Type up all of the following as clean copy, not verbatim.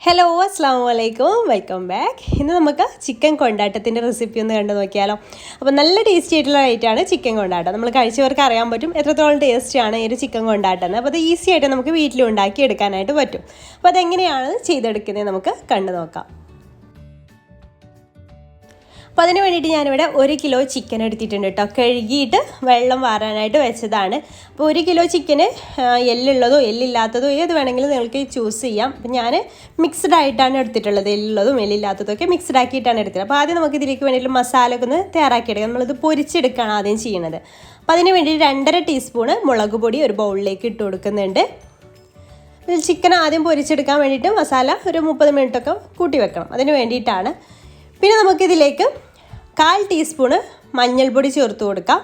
Hello അസ്സാം വലൈക്കും welcome back. ഇന്ന് നമുക്ക് ചിക്കൻ കൊണ്ടാട്ടത്തിൻ്റെ റെസിപ്പി ഒന്ന് കണ്ടു നോക്കിയാലോ. അപ്പോൾ നല്ല ടേസ്റ്റി ആയിട്ടുള്ള ഐറ്റമാണ് ചിക്കൻ കൊണ്ടാട്ടം. നമ്മൾ കഴിച്ചവർക്ക് അറിയാൻ പറ്റും എത്രത്തോളം ടേസ്റ്റിയാണ് ഈ ഒരു ചിക്കൻ കൊണ്ടാട്ടം. അപ്പോൾ അത് ഈസി ആയിട്ട് നമുക്ക് വീട്ടിൽ ഉണ്ടാക്കി എടുക്കാനായിട്ട് പറ്റും. അപ്പോൾ അതെങ്ങനെയാണ് ചെയ്തെടുക്കുന്നത് നമുക്ക് കണ്ടു നോക്കാം. അപ്പോൾ അതിന് വേണ്ടിയിട്ട് ഞാനിവിടെ 1 കിലോ ചിക്കൻ എടുത്തിട്ടുണ്ട് കേട്ടോ. കഴുകിയിട്ട് വെള്ളം വാരാനായിട്ട് വെച്ചതാണ്. അപ്പോൾ 1 കിലോ ചിക്കന് എല്ലുള്ളതോ എല്ലില്ലാത്തതോ ഏത് വേണമെങ്കിലും നിങ്ങൾക്ക് ചൂസ് ചെയ്യാം. അപ്പോൾ ഞാൻ മിക്സ്ഡ് ആയിട്ടാണ് എടുത്തിട്ടുള്ളത്. എല്ലുള്ളതും എല്ലില്ലാത്തതൊക്കെ മിക്സ്ഡ് ആക്കിയിട്ടാണ് എടുത്തത്. അപ്പോൾ ആദ്യം നമുക്ക് ഇതിലേക്ക് വേണ്ടിയിട്ട് മസാല ഒക്കെ ഒന്ന് തയ്യാറാക്കിയെടുക്കാം. നമ്മളിത് പൊരിച്ചെടുക്കുകയാണ് ആദ്യം ചെയ്യുന്നത്. അപ്പോൾ അതിന് വേണ്ടിയിട്ട് 2.5 ടീസ്പൂണ് മുളക് പൊടി ഒരു ബൗളിലേക്ക് ഇട്ട് കൊടുക്കുന്നുണ്ട്. ചിക്കൻ ആദ്യം പൊരിച്ചെടുക്കാൻ വേണ്ടിയിട്ട് മസാല ഒരു 30 മിനിറ്റൊക്കെ കൂട്ടി വെക്കണം. അതിന് വേണ്ടിയിട്ടാണ്. പിന്നെ നമുക്കിതിലേക്ക് 1/4 ടീസ്പൂണ് മഞ്ഞൾപ്പൊടി ചേർത്ത് കൊടുക്കാം.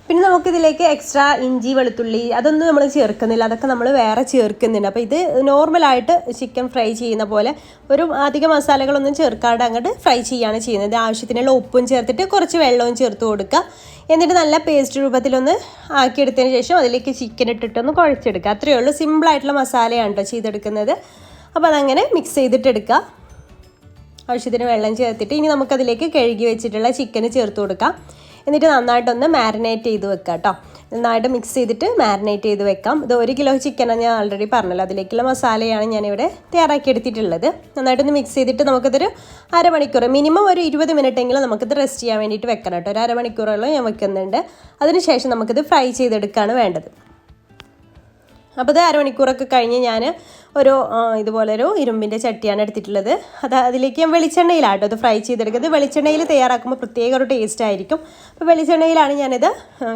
പിന്നെ നമുക്കിതിലേക്ക് എക്സ്ട്രാ ഇഞ്ചി വെളുത്തുള്ളി അതൊന്നും നമ്മൾ ചേർക്കുന്നില്ല, അതൊക്കെ നമ്മൾ വേറെ ചേർക്കുന്നുണ്ട്. അപ്പോൾ ഇത് നോർമലായിട്ട് ചിക്കൻ ഫ്രൈ ചെയ്യുന്ന പോലെ ഒരു അധിക മസാലകളൊന്നും ചേർക്കാതെ അങ്ങോട്ട് ഫ്രൈ ചെയ്യുകയാണ് ചെയ്യുന്നത്. ആവശ്യത്തിനുള്ള ഉപ്പും ചേർത്തിട്ട് കുറച്ച് വെള്ളവും ചേർത്ത് കൊടുക്കുക. എന്നിട്ട് നല്ല പേസ്റ്റ് രൂപത്തിലൊന്ന് ആക്കിയെടുത്തതിന് ശേഷം അതിലേക്ക് ചിക്കൻ ഇട്ടിട്ടൊന്ന് കുഴച്ചെടുക്കുക. അത്രയേ ഉള്ളൂ. സിമ്പിളായിട്ടുള്ള മസാലയാണ് കേട്ടോ ചെയ്തെടുക്കുന്നത്. അപ്പോൾ അതങ്ങനെ മിക്സ് ചെയ്തിട്ടെടുക്കുക. ആവശ്യത്തിന് വെള്ളം ചേർത്തിട്ട് ഇനി നമുക്കതിലേക്ക് കഴുകി വെച്ചിട്ടുള്ള ചിക്കന് ചേർത്ത് കൊടുക്കാം. എന്നിട്ട് നന്നായിട്ടൊന്ന് മാരിനേറ്റ് ചെയ്ത് വെക്കാം കേട്ടോ. നന്നായിട്ട് മിക്സ് ചെയ്തിട്ട് മാരിനേറ്റ് ചെയ്ത് വെക്കാം. ഇത് 1 കിലോ ചിക്കനാണ് ഞാൻ ഓൾറെഡി പറഞ്ഞല്ലോ. അതിലേക്കുള്ള മസാലയാണ് ഞാനിവിടെ തയ്യാറാക്കി എടുത്തിട്ടുള്ളത്. നന്നായിട്ടൊന്ന് മിക്സ് ചെയ്തിട്ട് നമുക്കിതൊരു അരമണിക്കൂർ മിനിമം ഒരു 20 മിനിറ്റെങ്കിലും നമുക്കിത് റെസ്റ്റ് ചെയ്യാൻ വേണ്ടിയിട്ട് വെക്കണം കേട്ടോ. ഒരു അരമണിക്കൂറോളം ഞാൻ വെക്കുന്നുണ്ട്. അതിനുശേഷം നമുക്കിത് ഫ്രൈ ചെയ്തെടുക്കുകയാണ് വേണ്ടത്. അപ്പോൾ ഇത് അരമണിക്കൂറൊക്കെ കഴിഞ്ഞ് ഞാൻ ഇതുപോലൊരു ഇരുമ്പിൻ്റെ ചട്ടിയാണ് എടുത്തിട്ടുള്ളത്. അതിലേക്ക് ഞാൻ വെളിച്ചെണ്ണയിലാട്ടോ ഇത് ഫ്രൈ ചെയ്തെടുക്കുന്നത്. വെളിച്ചെണ്ണയിൽ തയ്യാറാക്കുമ്പോൾ പ്രത്യേക ഒരു ടേസ്റ്റ് ആയിരിക്കും. അപ്പോൾ വെളിച്ചെണ്ണയിലാണ് ഞാനിത്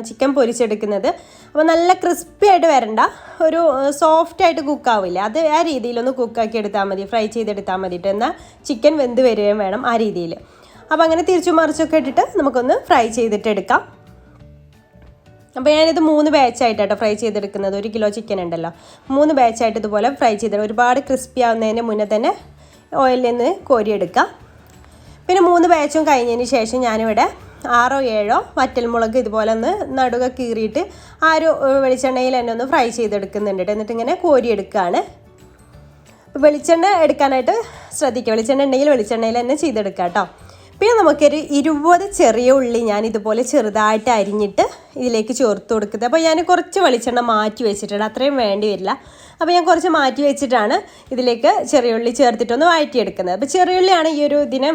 ചിക്കൻ പൊരിച്ചെടുക്കുന്നത്. അപ്പോൾ നല്ല ക്രിസ്പി ആയിട്ട് വരണ്ട, ഒരു സോഫ്റ്റായിട്ട് കുക്കാവില്ല, അത് ആ രീതിയിലൊന്ന് കുക്കാക്കി എടുത്താൽ മതി, ഫ്രൈ ചെയ്തെടുത്താൽ മതിയിട്ട്. എന്നാൽ ചിക്കൻ വെന്ത് വരികയും വേണം ആ രീതിയിൽ. അപ്പോൾ അങ്ങനെ തിരിച്ചു മറിച്ചൊക്കെ ഇട്ടിട്ട് നമുക്കൊന്ന് ഫ്രൈ ചെയ്തിട്ടെടുക്കാം. അപ്പോൾ ഞാനിത് 3 ബാച്ചായിട്ടാട്ടോ ഫ്രൈ ചെയ്തെടുക്കുന്നത്. 1 കിലോ ചിക്കൻ ഉണ്ടല്ലോ, 3 ബാച്ചായിട്ട് ഇതുപോലെ ഫ്രൈ ചെയ്തെടുക്കുക. ഒരുപാട് ക്രിസ്പി ആവുന്നതിന് മുന്നേ തന്നെ ഓയിലിൽ നിന്ന് കോരിയെടുക്കുക. പിന്നെ 3 ബാച്ചും കഴിഞ്ഞതിന് ശേഷം ഞാനിവിടെ 6 or 7 വറ്റൽമുളക് ഇതുപോലെ ഒന്ന് നടുക കീറിയിട്ട് ആ ഒരു വെളിച്ചെണ്ണയിൽ തന്നെ ഒന്ന് ഫ്രൈ ചെയ്തെടുക്കുന്നുണ്ട്. എന്നിട്ട് ഇങ്ങനെ കോരിയെടുക്കുകയാണ്. വെളിച്ചെണ്ണ എടുക്കാനായിട്ട് ശ്രദ്ധിക്കുക. വെളിച്ചെണ്ണ ഉണ്ടെങ്കിൽ വെളിച്ചെണ്ണയിൽ തന്നെ ചെയ്തെടുക്കുക കേട്ടോ. പിന്നെ നമുക്കൊരു 20 ചെറിയ ഉള്ളി ഞാൻ ഇതുപോലെ ചെറുതായിട്ട് അരിഞ്ഞിട്ട് ഇതിലേക്ക് ചേർത്ത് കൊടുക്കുന്നത്. അപ്പോൾ ഞാൻ കുറച്ച് വെളിച്ചെണ്ണ മാറ്റി വെച്ചിട്ടുണ്ട്, അത്രയും വേണ്ടി വരില്ല. അപ്പോൾ ഞാൻ കുറച്ച് മാറ്റി വെച്ചിട്ടാണ് ഇതിലേക്ക് ചെറിയ ഉള്ളി ചേർത്തിട്ടൊന്ന് വഴറ്റിയെടുക്കുന്നത്. അപ്പോൾ ചെറിയ ഉള്ളിയാണ് ഈ ഒരു ഇതിന്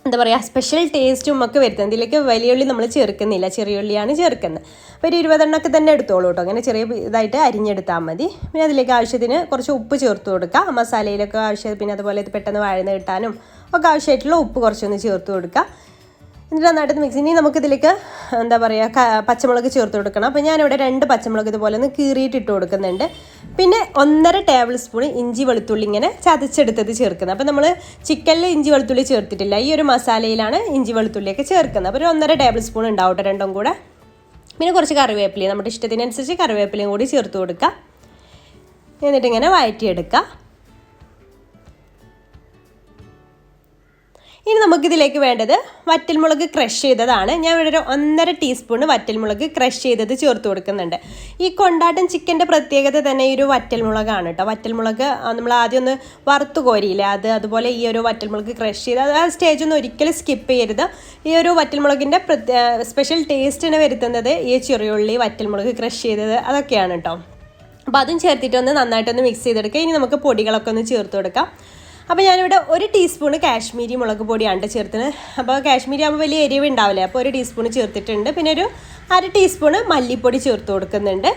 എന്താ പറയുക സ്പെഷ്യൽ ടേസ്റ്റും ഒക്കെ വരുന്നത്. ഇതിലേക്ക് വലിയ ഉള്ളി നമ്മൾ ചേർക്കുന്നില്ല, ചെറിയ ഉള്ളിയാണ് ചേർക്കുന്നത്. അപ്പോൾ ഒരു 20 എണ്ണമൊക്കെ തന്നെ എടുത്തോളൂ കേട്ടോ. അങ്ങനെ ചെറിയ ഇതായിട്ട് അരിഞ്ഞെടുത്താൽ മതി. പിന്നെ അതിലേക്ക് ആവശ്യത്തിന് കുറച്ച് ഉപ്പ് ചേർത്ത് കൊടുക്കുക. മസാലയിലൊക്കെ ആവശ്യം, പിന്നെ അതുപോലെ ഇത് പെട്ടെന്ന് വഴന്ന് കിട്ടാനും ഒക്കെ ആവശ്യമായിട്ടുള്ള ഉപ്പ് കുറച്ചൊന്ന് ചേർത്ത് കൊടുക്കുക. എന്നിട്ട് നന്നായിട്ട് മിക്സ്. ഇനി നമുക്കിതിലേക്ക് എന്താ പറയുക പച്ചമുളക് ചേർത്ത് കൊടുക്കണം. അപ്പോൾ ഞാനിവിടെ 2 പച്ചമുളക് ഇതുപോലെ ഒന്ന് കീറിയിട്ട് ഇട്ട് കൊടുക്കുന്നുണ്ട്. പിന്നെ 1.5 ടേബിൾ സ്പൂൺ ഇഞ്ചി വെളുത്തുള്ളി ഇങ്ങനെ ചതച്ചെടുത്തത് ചേർക്കുന്നത്. അപ്പോൾ നമ്മൾ ചിക്കനിൽ ഇഞ്ചി വെളുത്തുള്ളി ചേർത്തിട്ടില്ല, ഈ ഒരു മസാലയിലാണ് ഇഞ്ചി വെളുത്തുള്ളിയൊക്കെ ചേർക്കുന്നത്. അപ്പോൾ ഒരു 1.5 ടേബിൾ സ്പൂൺ ഉണ്ടാവട്ടെ രണ്ടും കൂടെ. പിന്നെ കുറച്ച് കറിവേപ്പിലയും നമ്മുടെ ഇഷ്ടത്തിനനുസരിച്ച് കറിവേപ്പിലയും കൂടി ചേർത്ത് കൊടുക്കുക. എന്നിട്ടിങ്ങനെ വഴറ്റിയെടുക്കുക. ഇനി നമുക്കിതിലേക്ക് വേണ്ടത് വറ്റൽമുളക് ക്രഷ് ചെയ്തതാണ്. ഞാൻ ഇവിടെ ഒരു 1.5 ടീസ്പൂണ് വറ്റൽമുളക് ക്രഷ് ചെയ്തത് ചേർത്ത് കൊടുക്കുന്നുണ്ട്. ഈ കൊണ്ടാട്ടൻ ചിക്കൻ്റെ പ്രത്യേകത തന്നെ ഈ ഒരു വറ്റൽമുളകാണ് കേട്ടോ. വറ്റൽമുളക് നമ്മൾ ആദ്യം ഒന്ന് വറുത്ത് കോരിയില്ലേ, അതുപോലെ ഈ ഒരു വറ്റൽമുളക് ക്രഷ് ചെയ്ത് ആ സ്റ്റേജ് ഒന്നും ഒരിക്കലും സ്കിപ്പ് ചെയ്യരുത്. ഈ ഒരു വറ്റൽമുളകിൻ്റെ സ്പെഷ്യൽ ടേസ്റ്റിനെ വരുത്തുന്നത് ഈ ചെറിയുള്ളി വറ്റൽമുളക് ക്രഷ് ചെയ്തത് അതൊക്കെയാണ് കേട്ടോ. അപ്പോൾ അതും ചേർത്തിട്ടൊന്ന് നന്നായിട്ടൊന്ന് മിക്സ് ചെയ്തെടുക്കുക. ഇനി നമുക്ക് പൊടികളൊക്കെ ഒന്ന് ചേർത്ത് കൊടുക്കാം. അപ്പോൾ ഞാനിവിടെ 1 ടീസ്പൂണ് കാശ്മീരി മുളക് പൊടിയാണ് ചേർത്തത്. അപ്പോൾ കാശ്മീരി ആകുമ്പോൾ വലിയ എരിവ് ഉണ്ടാവില്ലേ, അപ്പോൾ 1 ടീസ്പൂണ് ചേർത്തിട്ടുണ്ട്. പിന്നെ ഒരു 1/2 ടീസ്പൂണ് മല്ലിപ്പൊടി ചേർത്ത് കൊടുക്കുന്നുണ്ട്.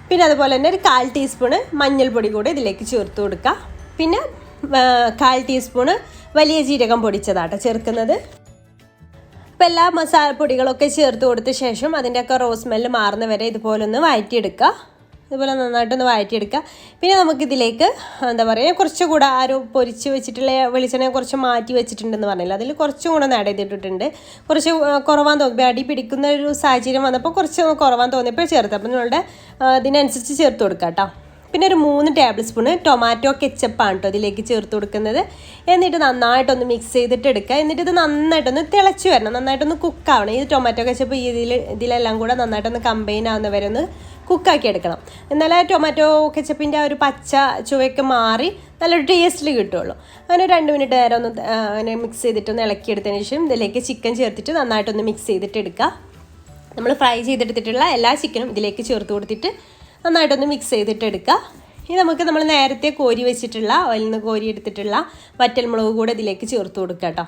പിന്നെ അതുപോലെ തന്നെ ഒരു 1/4 ടീസ്പൂണ് മഞ്ഞൾപ്പൊടി കൂടെ ഇതിലേക്ക് ചേർത്ത് കൊടുക്കുക. പിന്നെ 1/4 ടീസ്പൂണ് വലിയ ജീരകം പൊടിച്ചതാട്ടോ ചേർക്കുന്നത്. അപ്പോൾ എല്ലാ മസാലപ്പൊടികളൊക്കെ ചേർത്ത് കൊടുത്ത ശേഷം അതിൻ്റെയൊക്കെ റോസ് സ്മെല്ല് മാറുന്ന വരെ ഇതുപോലെ ഒന്ന് വഴറ്റിയെടുക്കുക. ഇതുപോലെ നന്നായിട്ടൊന്ന് വഴറ്റിയെടുക്കുക. പിന്നെ നമുക്കിതിലേക്ക് എന്താ പറയുക കുറച്ചുകൂടെ പൊരിച്ച് വെച്ചിട്ടുള്ള വെളിച്ചെണ്ണ കുറച്ച് മാറ്റി വെച്ചിട്ടുണ്ടെന്ന് പറഞ്ഞില്ല, അതിൽ കുറച്ചും കൂടെ ഒന്ന് ആഡ് ചെയ്തിട്ടുണ്ട്. കുറച്ച് കുറവാൻ തോന്നി, അടി പിടിക്കുന്ന ഒരു സാഹചര്യം വന്നപ്പോൾ കുറച്ച് കുറവാൻ തോന്നിയപ്പോൾ ചേർത്ത്. അപ്പോൾ നിങ്ങളുടെ ഇതിനനുസരിച്ച് ചേർത്ത് കൊടുക്കുക കേട്ടോ. പിന്നെ ഒരു 3 ടേബിൾ സ്പൂണ് ടൊമാറ്റോ കെച്ചപ്പാണ് കേട്ടോ ഇതിലേക്ക് ചേർത്ത് കൊടുക്കുന്നത്. എന്നിട്ട് നന്നായിട്ടൊന്ന് മിക്സ് ചെയ്തിട്ട് എടുക്കുക. എന്നിട്ട് ഇത് നന്നായിട്ടൊന്ന് തിളച്ച് വരണം, നന്നായിട്ടൊന്ന് കുക്കാവണം. ഈ ടൊമാറ്റോ കെച്ചപ്പ് ഇതിലെല്ലാം കൂടെ നന്നായിട്ടൊന്ന് കമ്പൈൻ ആവുന്നവരെ ഒന്ന് കുക്കാക്കി എടുക്കണം. എന്നാലേ ടൊമാറ്റോ കെച്ചപ്പിൻ്റെ ആ ഒരു പച്ച ചുവയൊക്കെ മാറി നല്ലൊരു ടേസ്റ്റിൽ കിട്ടുള്ളൂ. അങ്ങനെ 2 മിനിറ്റ് നേരം ഒന്ന് അങ്ങനെ മിക്സ് ചെയ്തിട്ടൊന്ന് ഇളക്കിയെടുത്തതിന് ശേഷം ഇതിലേക്ക് ചിക്കൻ ചേർത്തിട്ട് നന്നായിട്ടൊന്ന് മിക്സ് ചെയ്തിട്ട് എടുക്കുക. നമ്മൾ ഫ്രൈ ചെയ്തെടുത്തിട്ടുള്ള എല്ലാ ചിക്കനും ഇതിലേക്ക് ചേർത്ത് കൊടുത്തിട്ട് നന്നായിട്ടൊന്ന് മിക്സ് ചെയ്തിട്ട് എടുക്കുക. ഇനി നമുക്ക് നമ്മൾ നേരത്തെ കോരി വെച്ചിട്ടുള്ള ഓയിലിൽ നിന്ന് കോരി എടുത്തിട്ടുള്ള വറ്റൽമുളക് കൂടെ ഇതിലേക്ക് ചേർത്ത് കൊടുക്കുക കേട്ടോ.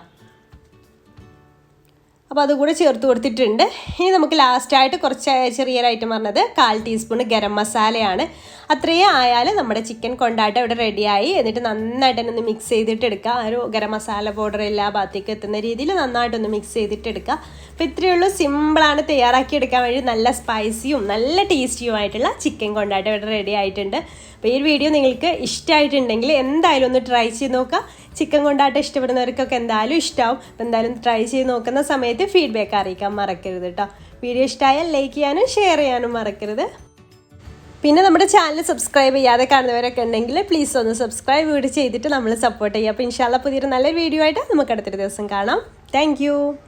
അപ്പോൾ അതുകൂടെ ചേർത്ത് കൊടുത്തിട്ടുണ്ട്. ഇനി നമുക്ക് ലാസ്റ്റായിട്ട് കുറച്ച് ചെറിയൊരു ഐറ്റം പറഞ്ഞത് 1/4 ടീസ്പൂൺ ഗരം മസാലയാണ്. അത്രയും ആയാൽ നമ്മുടെ ചിക്കൻ കൊണ്ടാട്ടം ഇവിടെ റെഡിയായി. എന്നിട്ട് നന്നായിട്ട് തന്നെ ഒന്ന് മിക്സ് ചെയ്തിട്ട് എടുക്കുക. ഒരു ഗരം മസാല പൗഡർ എല്ലാ ഭാഗത്തേക്ക് എത്തുന്ന രീതിയിൽ നന്നായിട്ടൊന്ന് മിക്സ് ചെയ്തിട്ട് എടുക്കുക. അപ്പോൾ ഇത്രയേ ഉള്ളൂ, സിമ്പിളാണ്. തയ്യാറാക്കി എടുക്കാൻ വേണ്ടി നല്ല സ്പൈസിയും നല്ല ടേസ്റ്റിയുമായിട്ടുള്ള ചിക്കൻ കൊണ്ടാട്ടം ഇവിടെ റെഡി ആയിട്ടുണ്ട്. അപ്പോൾ ഈ ഒരു വീഡിയോ നിങ്ങൾക്ക് ഇഷ്ടമായിട്ടുണ്ടെങ്കിൽ എന്തായാലും ഒന്ന് ട്രൈ ചെയ്ത് നോക്കുക. ചിക്കൻ കൊണ്ടാട്ടം ഇഷ്ടപ്പെടുന്നവർക്കൊക്കെ എന്തായാലും ഇഷ്ടമാവും. അപ്പോൾ എന്തായാലും ട്രൈ ചെയ്ത് നോക്കുന്ന സമയത്ത് ഫീഡ്ബാക്ക് അറിയിക്കാൻ മറക്കരുത് കേട്ടോ. വീഡിയോ ഇഷ്ടമായാൽ ലൈക്ക് ചെയ്യാനും ഷെയർ ചെയ്യാനും മറക്കരുത്. പിന്നെ നമ്മുടെ ചാനൽ സബ്സ്ക്രൈബ് ചെയ്യാതെ കാണുന്നവരൊക്കെ ഉണ്ടെങ്കിൽ പ്ലീസ് ഒന്ന് സബ്സ്ക്രൈബ് കൂടി ചെയ്തിട്ട് നമ്മൾ സപ്പോർട്ട് ചെയ്യുക. അപ്പോൾ ഇൻഷാല്ലാ പുതിയൊരു നല്ലൊരു വീഡിയോ ആയിട്ട് നമുക്ക് അടുത്തൊരു ദിവസം കാണാം. താങ്ക്